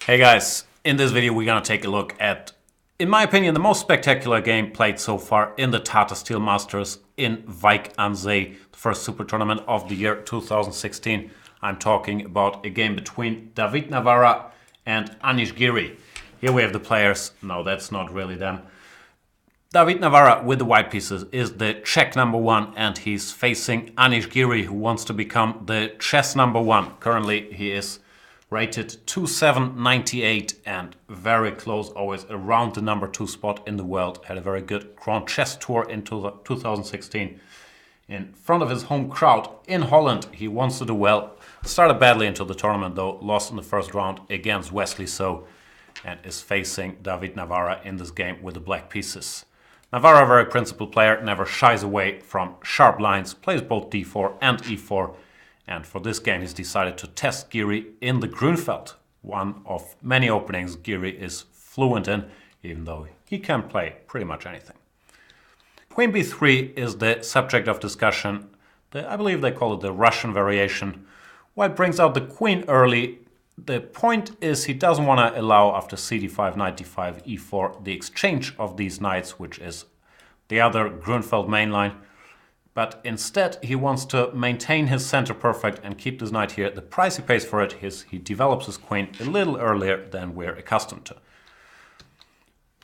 Hey guys, in this video we're gonna take a look at, in my opinion, the most spectacular game played so far in the Tata Steel Masters in Wijk aan Zee, the first super tournament of the year 2016. I'm talking about a game between Battle Navara and Anish Giri. Here we have the players. No, that's not really them. Battle Navara with the white pieces is the Czech #1 and he's facing Anish Giri, who wants to become the chess #1. Currently he is rated 2798 and very close, always around the #2 spot in the world. Had a very good Grand Chess Tour in 2016. In front of his home crowd in Holland, he wants to do well. Started badly into the tournament though, lost in the first round against Wesley So, and is facing Battle Navara in this game with the black pieces. Navara, a very principled player, never shies away from sharp lines, plays both d4 and e4. And for this game, he's decided to test Giri in the Grunfeld. One of many openings Giri is fluent in, even though he can play pretty much anything. Queen b3 is the subject of discussion. I believe they call it the Russian variation. White brings out the queen early. The point is he doesn't want to allow after cd5, knight d5, e4 the exchange of these knights, which is the other Grunfeld mainline. But instead he wants to maintain his center perfect and keep this knight here. The price he pays for it is he develops his queen a little earlier than we're accustomed to.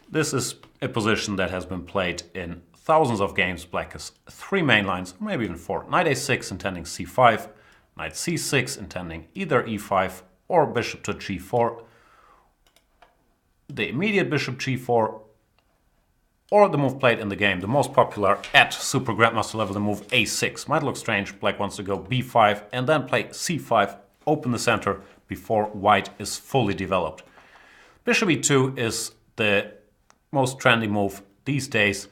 This is a position that has been played in thousands of games. Black has 3 main lines, or maybe even 4. Knight a6 intending c5, knight c6 intending either e5 or bishop to g4, the immediate bishop g4, or the move played in the game, the most popular at Super Grandmaster level, the move a6. Might look strange, black wants to go b5 and then play c5, open the center before white is fully developed. Bishop e2 is the most trendy move these days.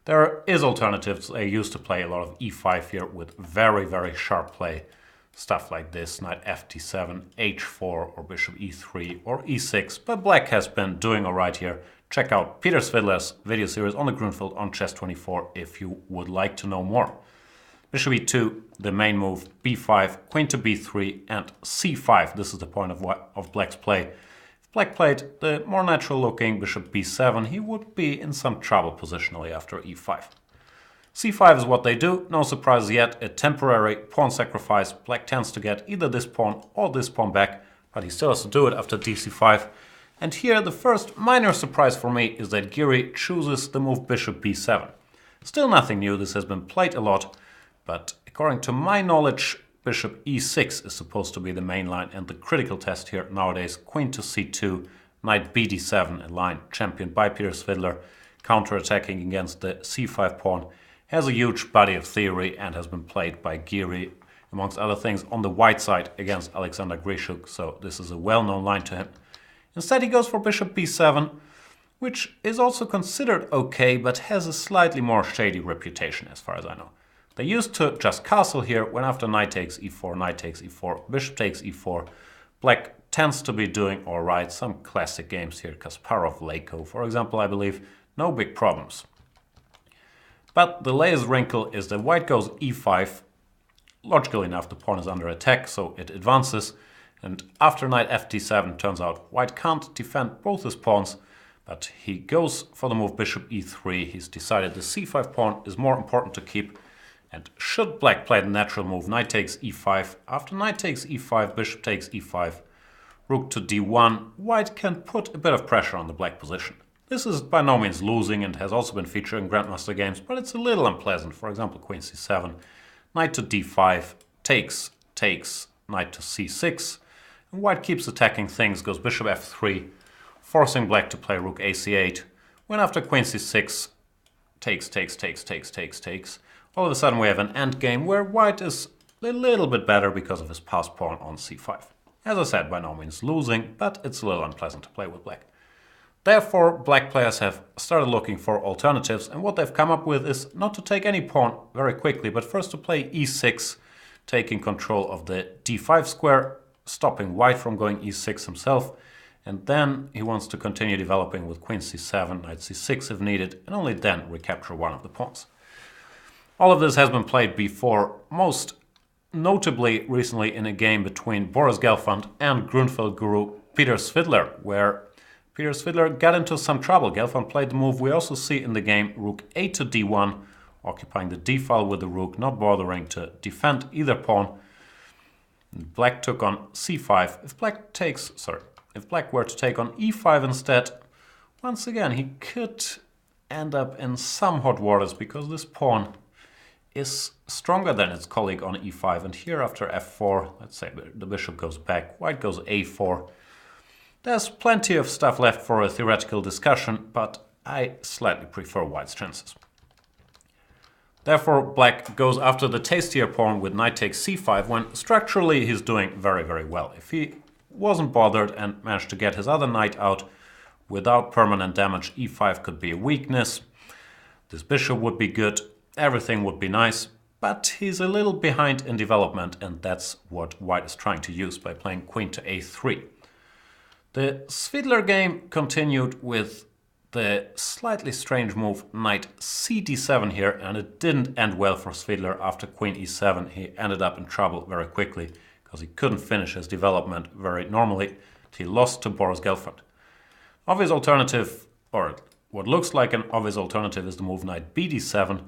There is alternatives. I used to play a lot of e5 here with very, very sharp play. Stuff like this, knight ft7, h4, or bishop e3, or e6. But black has been doing alright here. Check out Peter Svidler's video series on the Grunfeld on Chess24 if you would like to know more. Bishop e2, the main move, b5, queen to b3, and c5. This is the point of black's play. If black played the more natural looking bishop b7, he would be in some trouble positionally after e5. c5 is what they do, no surprise yet, a temporary pawn sacrifice. Black tends to get either this pawn or this pawn back, but he still has to do it after dc5. And here the first minor surprise for me is that Giri chooses the move bishop b7. Still nothing new, this has been played a lot, but according to my knowledge, bishop e6 is supposed to be the main line, and the critical test here nowadays, queen to c2, knight bd7, a line championed by Peter Svidler, counterattacking against the c5 pawn, has a huge body of theory and has been played by Giri, amongst other things, on the white side against Alexander Grishuk, so this is a well-known line to him. Instead he goes for bishop b7, which is also considered okay, but has a slightly more shady reputation as far as I know. They used to just castle here, when after knight takes e4, knight takes e4, bishop takes e4. Black tends to be doing alright, some classic games here, Kasparov, Leko, for example, I believe, no big problems. But the latest wrinkle is that white goes e5. Logically enough, the pawn is under attack, so it advances. And after knight ft7, turns out white can't defend both his pawns, but he goes for the move bishop e3. He's decided the c5 pawn is more important to keep. And should black play the natural move, knight takes e5, after knight takes e5, bishop takes e5, rook to d1, white can put a bit of pressure on the black position. This is by no means losing and has also been featured in Grandmaster games, but it's a little unpleasant. For example, queen c7, knight to d5, takes, knight to c6, and white keeps attacking things, goes bishop f3, forcing black to play rook ac8, when after queen c6, takes. All of a sudden we have an endgame where white is a little bit better because of his passed pawn on c5. As I said, by no means losing, but it's a little unpleasant to play with black. Therefore, black players have started looking for alternatives, and what they've come up with is not to take any pawn very quickly, but first to play e6, taking control of the d5 square, stopping white from going e6 himself, and then he wants to continue developing with queen c7, knight c6 if needed, and only then recapture one of the pawns. All of this has been played before, most notably recently in a game between Boris Gelfand and Grunfeld guru Peter Svidler, where Peter Svidler got into some trouble. Gelfand played the move we also see in the game, rook a to d1, occupying the d file with the rook, not bothering to defend either pawn. Black took on c5. If Black were to take on e5 instead, once again he could end up in some hot waters because this pawn is stronger than its colleague on e5. And here after f4, let's say the bishop goes back, white goes a4. There's plenty of stuff left for a theoretical discussion, but I slightly prefer white's chances. Therefore, black goes after the tastier pawn with knight takes c5, when structurally he's doing very, very well. If he wasn't bothered and managed to get his other knight out without permanent damage, e5 could be a weakness. This bishop would be good, everything would be nice, but he's a little behind in development, and that's what white is trying to use by playing queen to a3. The Svidler game continued with the slightly strange move knight cd7 here, and it didn't end well for Svidler. After queen e7 he ended up in trouble very quickly because he couldn't finish his development very normally. He lost to Boris Gelfand. Obvious alternative, or what looks like an obvious alternative, is the move knight bd7,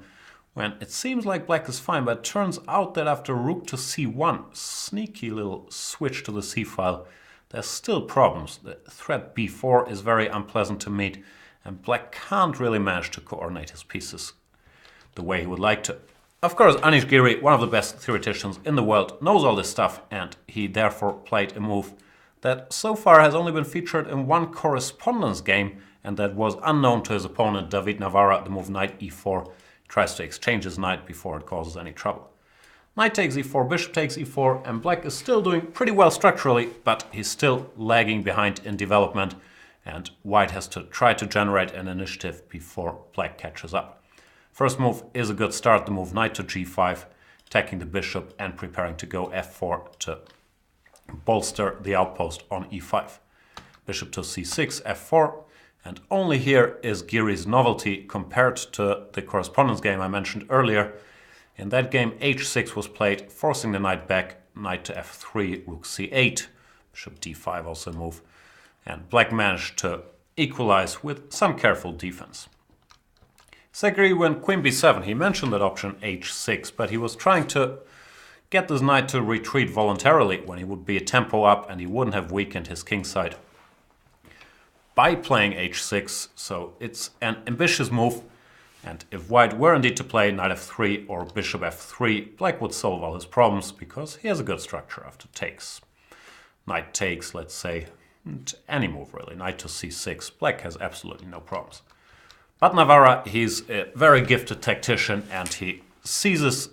when it seems like black is fine, but it turns out that after rook to c1, sneaky little switch to the c file, there's still problems. The threat b4 is very unpleasant to meet, and black can't really manage to coordinate his pieces the way he would like to. Of course, Anish Giri, one of the best theoreticians in the world, knows all this stuff, and he therefore played a move that so far has only been featured in one correspondence game, and that was unknown to his opponent David Navara. The move knight e4 tries to exchange his knight before it causes any trouble. Knight takes e4, bishop takes e4, and black is still doing pretty well structurally, but he's still lagging behind in development, and white has to try to generate an initiative before black catches up. First move is a good start, the move knight to g5, attacking the bishop and preparing to go f4 to bolster the outpost on e5. Bishop to c6, f4, and only here is Giri's novelty compared to the correspondence game I mentioned earlier. In that game, h6 was played, forcing the knight back, knight to f3, rook c8, bishop d5 also a move, and black managed to equalize with some careful defense. Secondly, when queen b7, he mentioned that option h6, but he was trying to get this knight to retreat voluntarily when he would be a tempo up and he wouldn't have weakened his kingside by playing h6, so it's an ambitious move. And if white were indeed to play knight f3 or bishop f3, black would solve all his problems because he has a good structure after takes. Knight takes, let's say, any move really. Knight to c6, black has absolutely no problems. But Navara, he's a very gifted tactician, and he senses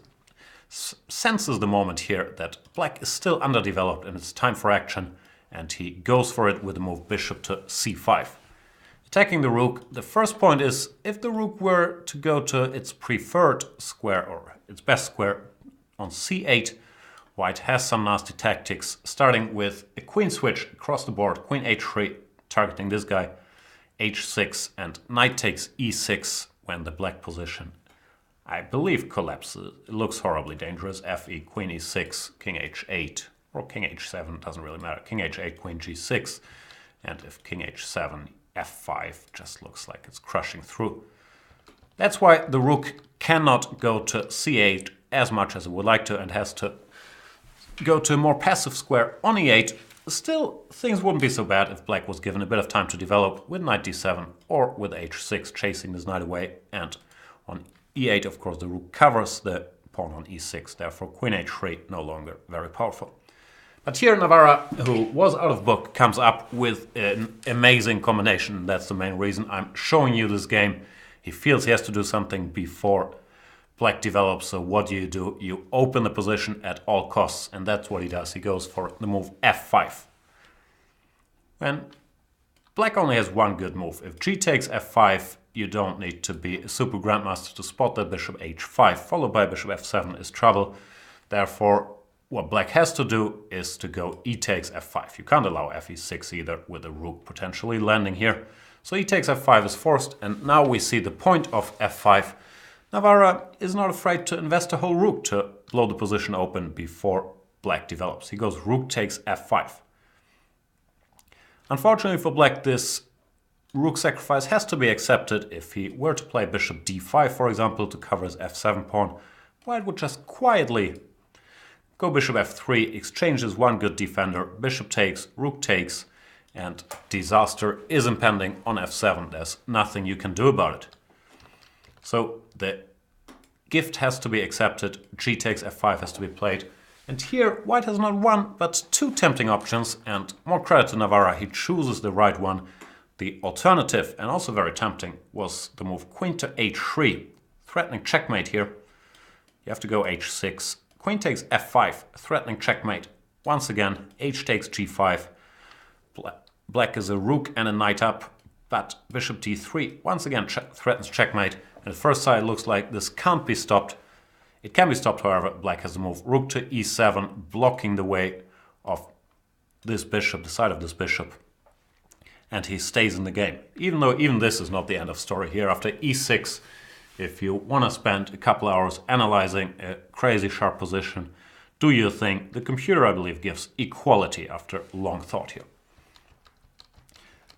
the moment here that black is still underdeveloped and it's time for action, and he goes for it with the move bishop to c5. Attacking the rook, the first point is, if the rook were to go to its preferred square, or its best square, on c8, white has some nasty tactics, starting with a queen switch across the board, queen h3, targeting this guy, h6, and knight takes e6 when the black position, I believe, collapses. It looks horribly dangerous. Fe, queen e6, king h8, or king h7, doesn't really matter. King h8, queen g6, and if king h7, f5 just looks like it's crushing through. That's why the rook cannot go to c8 as much as it would like to and has to go to a more passive square on e8. Still, things wouldn't be so bad if black was given a bit of time to develop with knight d7 or with h6 chasing this knight away, and on e8 of course the rook covers the pawn on e6, therefore queen h3 no longer very powerful. But here Navara, who was out of book, comes up with an amazing combination. That's the main reason I'm showing you this game. He feels he has to do something before black develops, so what do? You open the position at all costs, and that's what he does. He goes for the move f5. When black only has one good move. If g takes f5, you don't need to be a super grandmaster to spot that bishop h5, followed by bishop f7 is trouble. Therefore, what black has to do is to go e takes f5. You can't allow fe6 either, with the rook potentially landing here. So e takes f5 is forced, and now we see the point of f5. Navara is not afraid to invest a whole rook to blow the position open before black develops. He goes rook takes f5. Unfortunately for black, this rook sacrifice has to be accepted. If he were to play bishop d5, for example, to cover his f7 pawn, white would just quietly go bishop f3, exchanges one good defender, bishop takes, rook takes, and disaster is impending on f7. There's nothing you can do about it. So the gift has to be accepted, g takes f5 has to be played. And here, white has not one, but two tempting options, and more credit to Navara, he chooses the right one. The alternative, and also very tempting, was the move queen to h3, threatening checkmate here. You have to go h6. Queen takes f5, threatening checkmate. Once again, h takes g5. Black is a rook and a knight up, but bishop d3 once again threatens checkmate. And at first sight, it looks like this can't be stopped. It can be stopped, however. Black has the move rook to e7, blocking the way of this bishop, the side of this bishop. And he stays in the game. Even though even this is not the end of story here. After e6, if you want to spend a couple hours analyzing a crazy sharp position, do your thing. The computer, I believe, gives equality after long thought here.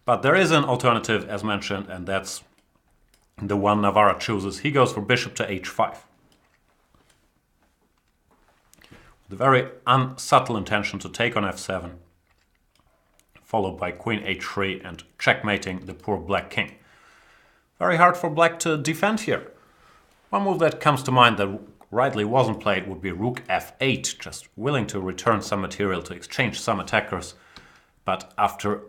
But there is an alternative, as mentioned, and that's the one Navara chooses. He goes for bishop to h5. The very unsubtle intention to take on f7, followed by queen h3 and checkmating the poor black king. Very hard for black to defend here. One move that comes to mind that rightly wasn't played would be rook f8, just willing to return some material to exchange some attackers. But after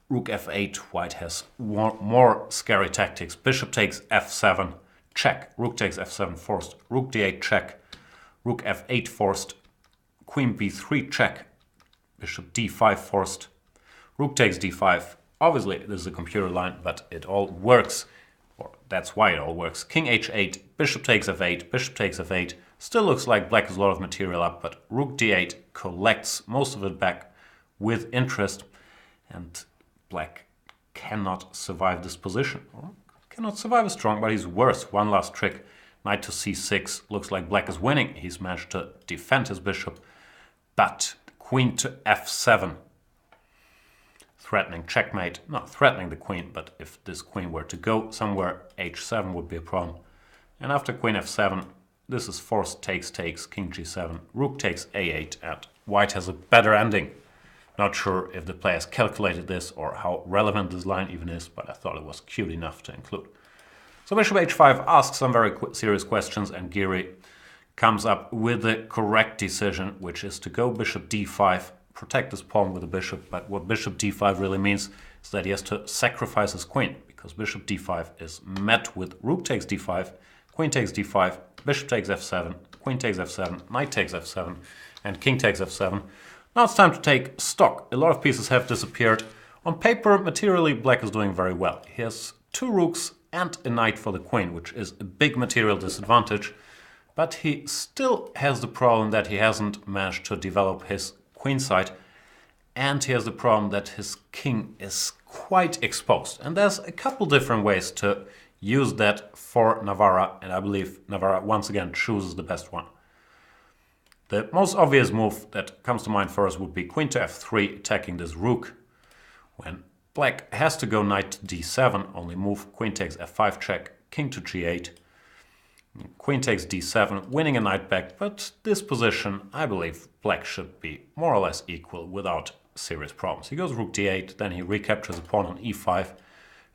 rook f8, white has more scary tactics. Bishop takes f7, check. Rook takes f7 forced. Rook d8 check. Rook f8 forced. Queen b3 check. Bishop d5 forced. Rook takes d5. Obviously, this is a computer line, but it all works. Or that's why it all works. King h8, bishop takes f8, bishop takes f8. Still looks like black has a lot of material up, but rook d8 collects most of it back with interest. And black cannot survive this position. Or cannot survive is strong, but he's worse. One last trick. Knight to c6. Looks like black is winning. He's managed to defend his bishop. But queen to f7. Threatening checkmate. Not threatening the queen, but if this queen were to go somewhere, h7 would be a problem. And after queen f7, this is forced takes, king g7. Rook takes a8, and white has a better ending. Not sure if the players calculated this or how relevant this line even is, but I thought it was cute enough to include. So bishop h5 asks some very serious questions, and Giri comes up with the correct decision, which is to go bishop d5, protect this pawn with the bishop. But what bishop d5 really means is that he has to sacrifice his queen, because bishop d5 is met with rook takes d5, queen takes d5, bishop takes f7, queen takes f7, knight takes f7, and king takes f7. Now it's time to take stock. A lot of pieces have disappeared. On paper, materially, black is doing very well. He has two rooks and a knight for the queen, which is a big material disadvantage. But he still has the problem that he hasn't managed to develop his queen side. And he has the problem that his king is quite exposed. And there's a couple different ways to use that for Navara. And I believe Navara once again chooses the best one. The most obvious move that comes to mind first would be queen to f3, attacking this rook. When black has to go knight to d7, only move queen takes f5 check, king to g8. Queen takes d7, winning a knight back, but this position, I believe, black should be more or less equal without serious problems. He goes rook d8, then he recaptures a pawn on e5,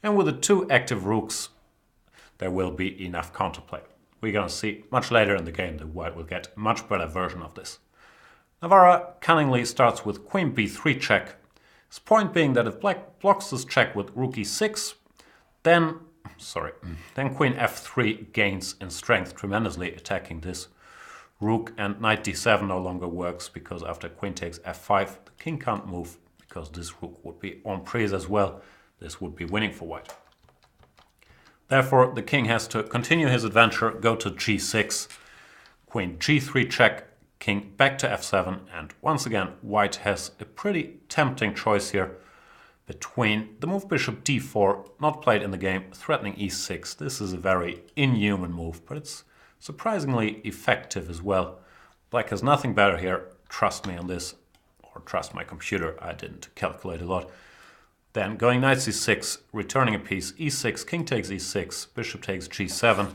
and with the two active rooks, there will be enough counterplay. We're going to see much later in the game that white will get a much better version of this. Navara cunningly starts with queen b3 check. His point being that if black blocks this check with rook e6, then queen f3 gains in strength tremendously, attacking this rook, and knight d7 no longer works because after queen takes f5, the king can't move because this rook would be en prise as well. This would be winning for white. Therefore, the king has to continue his adventure, go to g6, queen g3 check, king back to f7, and once again, white has a pretty tempting choice here between the move bishop d4, not played in the game, threatening e6. This is a very inhuman move, but it's surprisingly effective as well. Black has nothing better here, trust me on this, or trust my computer, I didn't calculate a lot. Then going knight c6, returning a piece, e6, king takes e6, bishop takes g7.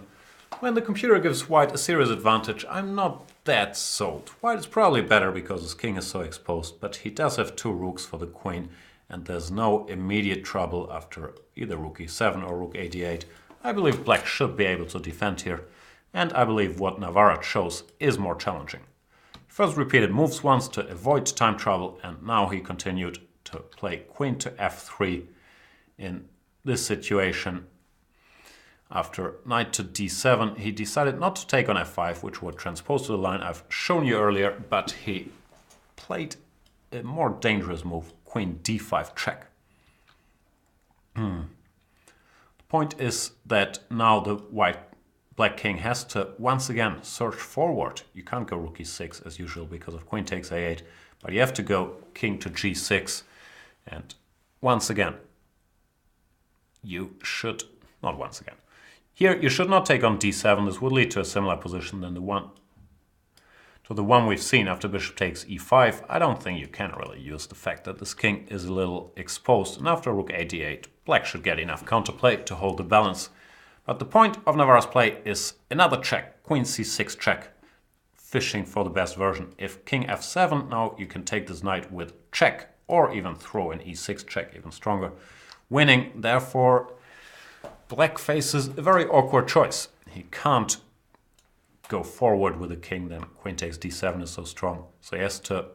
When the computer gives white a serious advantage, I'm not that sold. White is probably better because his king is so exposed, but he does have two rooks for the queen, and there's no immediate trouble after either rook e7 or rook a8. I believe black should be able to defend here, and I believe what Navara chose is more challenging. First repeated moves once to avoid time trouble, and now he continued to play queen to f3 in this situation. After knight to d7, he decided not to take on f5, which would transpose to the line I've shown you earlier, but he played a more dangerous move, queen d5 check. The point is that now the black king has to once again search forward. You can't go rook e6 as usual because of queen takes a8, but you have to go king to g6. And once again, you should, not once again, here you should not take on d7. This would lead to a similar position than the one we've seen after bishop takes e5. I don't think you can really use the fact that this king is a little exposed, and after rook a8, black should get enough counterplay to hold the balance. But the point of Navara's play is another check, queen c6 check, fishing for the best version. If king f7, now you can take this knight with check, or even throw an e6 check, even stronger, winning. Therefore, black faces a very awkward choice. He can't go forward with the king, then queen takes d7 is so strong. So he has to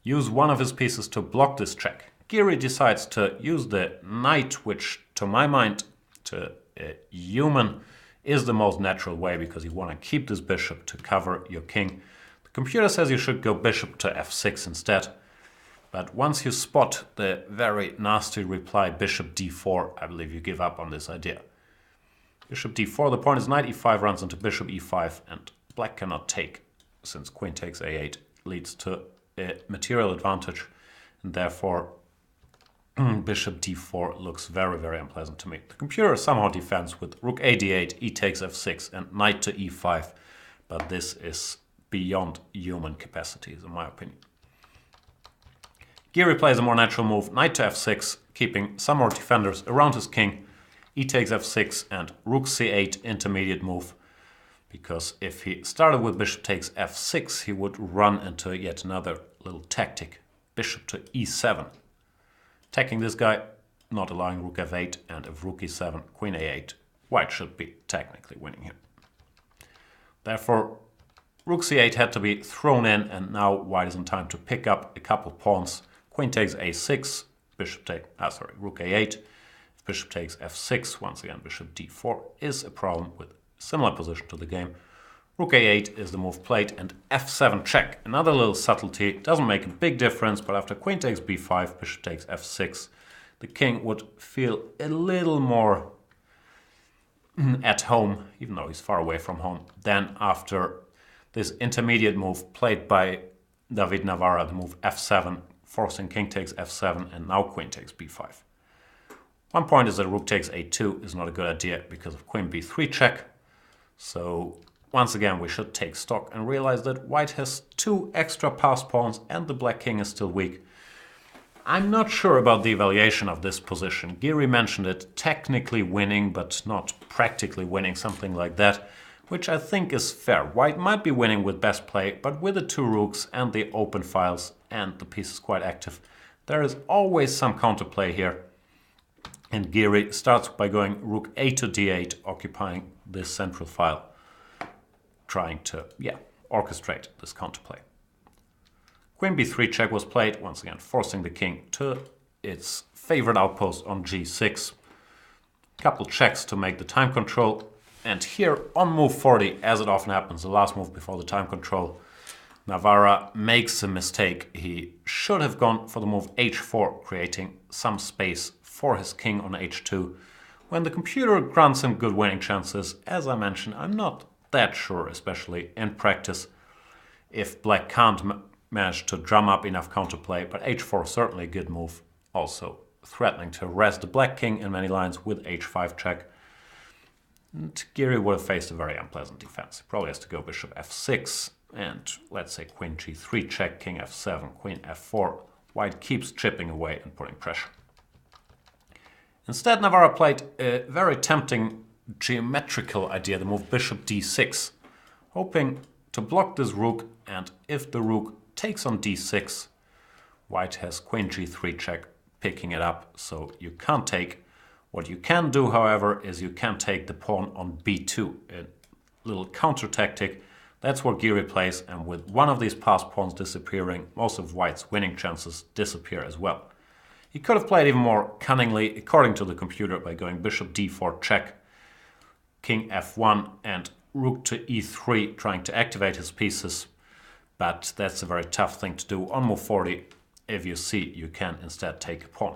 use one of his pieces to block this check. Giri decides to use the knight, which to my mind, to a human, is the most natural way because you want to keep this bishop to cover your king. The computer says you should go bishop to f6 instead. But once you spot the very nasty reply bishop d4, I believe you give up on this idea. Bishop d4, the point is knight e5 runs into bishop e5, and black cannot take, since queen takes a8 leads to a material advantage, and therefore bishop d4 looks very, very unpleasant to me. The computer somehow defends with rook a8, e takes f6, and knight to e5, but this is beyond human capacities, in my opinion. Giri plays a more natural move, knight to f6, keeping some more defenders around his king. E takes f6 and rook c8 intermediate move, because if he started with bishop takes f6, he would run into yet another little tactic, bishop to e7. Attacking this guy, not allowing rook f8, and if rook e7, queen a8, white should be technically winning here. Therefore, rook c8 had to be thrown in, and now white is in time to pick up a couple pawns. Queen takes a6, rook a8. If bishop takes f6, once again bishop d4 is a problem with similar position to the game. Rook a8 is the move played, and f7 check. Another little subtlety, doesn't make a big difference, but after queen takes b5, bishop takes f6, the king would feel a little more at home, even though he's far away from home, than after this intermediate move played by David Navara, the move f7, forcing king takes f7, and now queen takes b5. One point is that rook takes a2 is not a good idea because of queen b3 check. So once again we should take stock and realize that white has two extra passed pawns and the black king is still weak. I'm not sure about the evaluation of this position. Giri mentioned it, technically winning but not practically winning, something like that, which I think is fair. White might be winning with best play, but with the two rooks and the open files and the piece is quite active, there is always some counterplay here. And Giri starts by going rook a to d8, occupying this central file, trying to, orchestrate this counterplay. Queen b3 check was played, once again forcing the king to its favorite outpost on g6. Couple checks to make the time control. And here on move 40, as it often happens, the last move before the time control, Navara makes a mistake. He should have gone for the move h4, creating some space for his king on h2. When the computer grants him good winning chances, as I mentioned, I'm not that sure, especially in practice, if black can't manage to drum up enough counterplay, but h4 is certainly a good move, also threatening to arrest the black king in many lines with h5 check. And Giri would have faced a very unpleasant defense. He probably has to go bishop f6, and let's say queen g3 check, king f7, queen f4. White keeps chipping away and putting pressure. Instead, Navara played a very tempting geometrical idea, the move bishop d6, hoping to block this rook, and if the rook takes on d6, white has queen g3 check, picking it up, so you can't take. What you can do, however, is you can take the pawn on b2, a little counter tactic. That's what Giri plays, and with one of these passed pawns disappearing, most of white's winning chances disappear as well. He could have played even more cunningly, according to the computer, by going bishop d4 check, king f1, and rook to e3, trying to activate his pieces. But that's a very tough thing to do on move 40. If you see, you can instead take a pawn.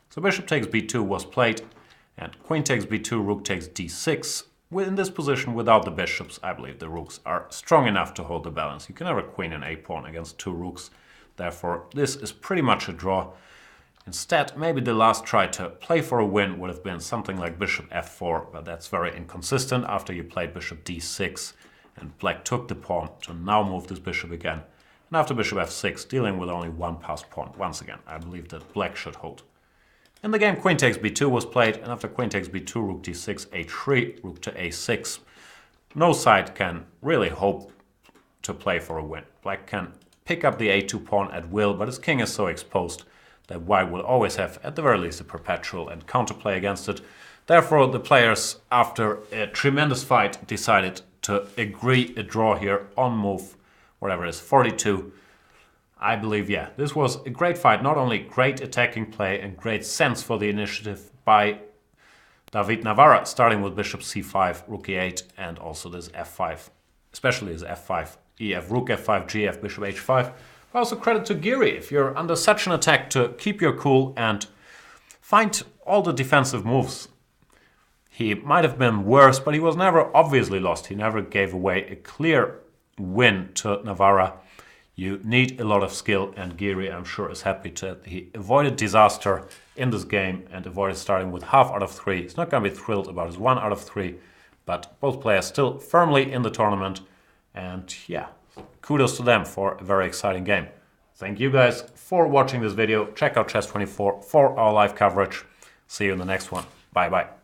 So bishop takes b2 was played, and queen takes b2, rook takes d6. In this position, without the bishops, I believe the rooks are strong enough to hold the balance. You can have a queen and a pawn against two rooks. Therefore, this is pretty much a draw. Instead, maybe the last try to play for a win would have been something like bishop f4, but that's very inconsistent after you played bishop d6 and black took the pawn to now move this bishop again. And after bishop f6, dealing with only one passed pawn. Once again, I believe that black should hold. In the game, queen takes b2 was played, and after queen takes b2, rook d6, h3, rook to a6. No side can really hope to play for a win. Black can pick up the a2 pawn at will, but his king is so exposed that white will always have, at the very least, a perpetual and counterplay against it. Therefore, the players, after a tremendous fight, decided to agree a draw here on move, whatever it is, 42. I believe, yeah, this was a great fight. Not only great attacking play and great sense for the initiative by David Navara, starting with bishop c5, rook e8, and also this f5, especially his f5, ef, rook f5, gf, bishop h5. Also credit to Giri, if you're under such an attack, to keep your cool and find all the defensive moves. He might have been worse, but he was never obviously lost. He never gave away a clear win to Navara. You need a lot of skill, and Giri, I'm sure, is happy that he avoided disaster in this game and avoided starting with half out of 3. He's not going to be thrilled about his 1 out of 3, but both players still firmly in the tournament, and yeah, kudos to them for a very exciting game. Thank you guys for watching this video. Check out Chess24 for our live coverage. See you in the next one. Bye bye.